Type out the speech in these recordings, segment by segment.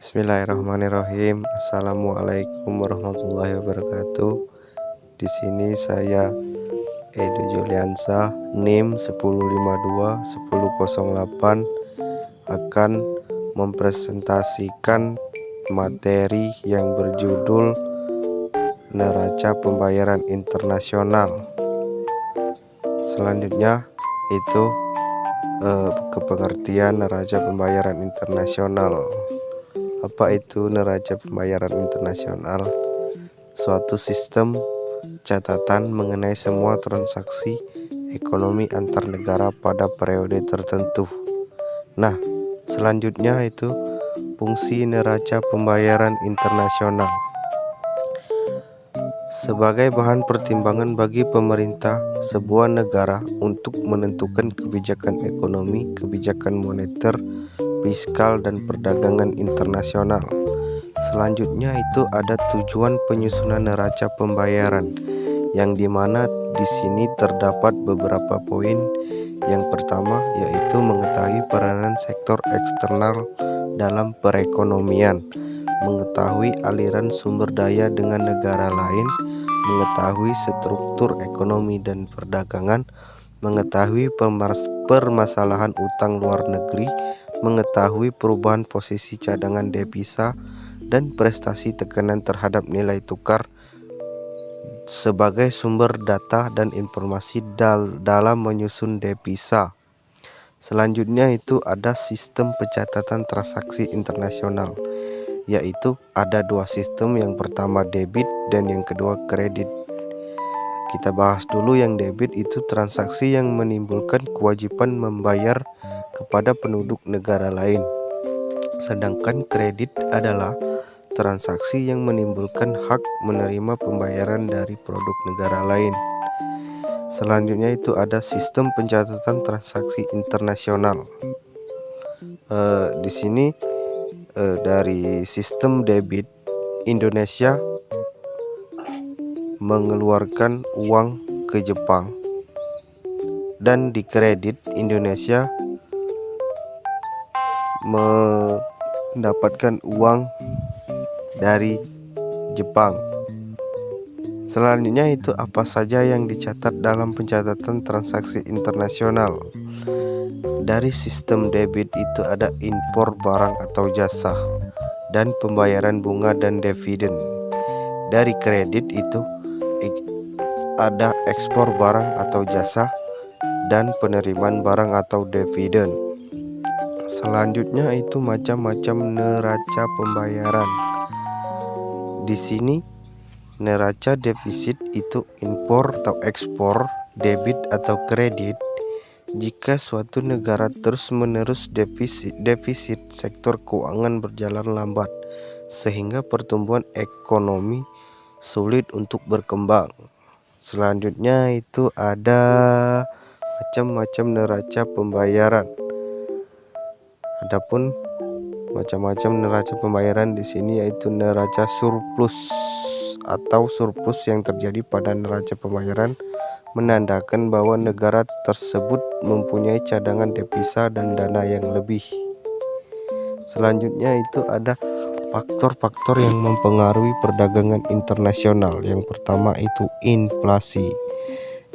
Bismillahirrahmanirrahim. Assalamualaikum warahmatullahi wabarakatuh. Di sini saya Edu Juliansa, NIM 1052-1008 akan mempresentasikan materi yang berjudul Neraca Pembayaran Internasional. Selanjutnya itu kepengertian neraca pembayaran internasional. Apa itu neraca pembayaran internasional? Suatu sistem catatan mengenai semua transaksi ekonomi antar negara pada periode tertentu. Nah, selanjutnya itu fungsi neraca pembayaran internasional. Sebagai bahan pertimbangan bagi pemerintah sebuah negara untuk menentukan kebijakan ekonomi, kebijakan moneter, fiskal, dan perdagangan internasional. Selanjutnya itu ada tujuan penyusunan neraca pembayaran, yang dimana di sini terdapat beberapa poin. Yang pertama yaitu mengetahui peranan sektor eksternal dalam perekonomian, mengetahui aliran sumber daya dengan negara lain, mengetahui struktur ekonomi dan perdagangan, mengetahui permasalahan utang luar negeri, mengetahui perubahan posisi cadangan devisa dan prestasi tekanan terhadap nilai tukar sebagai sumber data dan informasi dalam menyusun devisa. Selanjutnya itu ada sistem pencatatan transaksi internasional, yaitu ada dua sistem, yang pertama debit dan yang kedua kredit. Kita bahas dulu yang debit, itu transaksi yang menimbulkan kewajiban membayar kepada penduduk negara lain. Sedangkan kredit adalah transaksi yang menimbulkan hak menerima pembayaran dari produk negara lain. Selanjutnya itu ada sistem pencatatan transaksi internasional. Di sini dari sistem debit, Indonesia mengeluarkan uang ke Jepang, dan di kredit Indonesia mendapatkan uang dari Jepang. Selanjutnya itu apa saja yang dicatat dalam pencatatan transaksi internasional. Dari sistem debit itu ada impor barang atau jasa dan pembayaran bunga dan dividen. Dari kredit itu ada ekspor barang atau jasa dan penerimaan barang atau dividen. Selanjutnya itu macam-macam neraca pembayaran. Di sini neraca defisit itu impor atau ekspor, debit atau kredit jika suatu negara terus-menerus defisit sektor keuangan berjalan lambat sehingga pertumbuhan ekonomi sulit untuk berkembang. Selanjutnya itu ada macam-macam neraca pembayaran. Adapun macam-macam neraca pembayaran di sini yaitu neraca surplus atau surplus yang terjadi pada neraca pembayaran menandakan bahwa negara tersebut mempunyai cadangan devisa dan dana yang lebih. Selanjutnya itu ada faktor-faktor yang mempengaruhi perdagangan internasional. Yang pertama itu inflasi.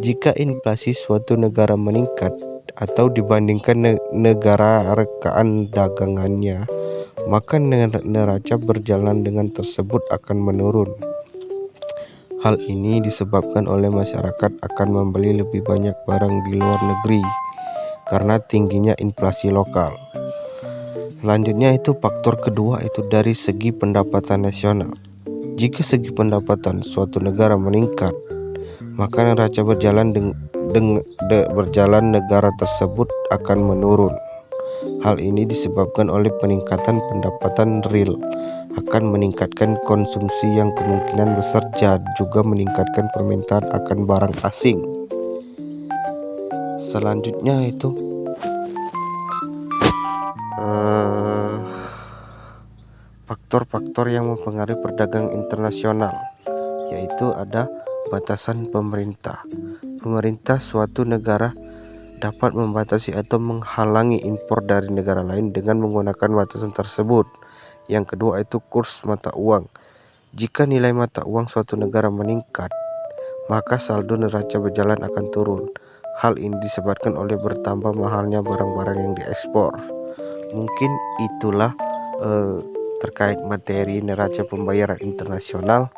Jika inflasi suatu negara meningkat atau dibandingkan negara rekaan dagangannya, maka neraca berjalan dengan tersebut akan menurun. Hal ini disebabkan oleh masyarakat akan membeli lebih banyak barang di luar negeri karena tingginya inflasi lokal. Selanjutnya itu faktor kedua itu dari segi pendapatan nasional. Jika segi pendapatan suatu negara meningkat, maka neraca berjalan negara tersebut akan menurun. Hal ini disebabkan oleh peningkatan pendapatan real akan meningkatkan konsumsi yang kemungkinan besar juga meningkatkan permintaan akan barang asing. Selanjutnya itu faktor-faktor yang mempengaruhi perdagangan internasional, yaitu ada batasan pemerintah. Pemerintah suatu negara dapat membatasi atau menghalangi impor dari negara lain dengan menggunakan batasan tersebut. Yang kedua itu kurs mata uang. Jika nilai mata uang suatu negara meningkat, maka saldo neraca berjalan akan turun. Hal ini disebabkan oleh bertambah mahalnya barang-barang yang diekspor. Mungkin itulah terkait materi neraca pembayaran internasional.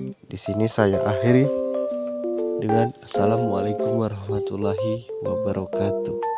Di sini saya akhiri dengan Assalamualaikum warahmatullahi wabarakatuh.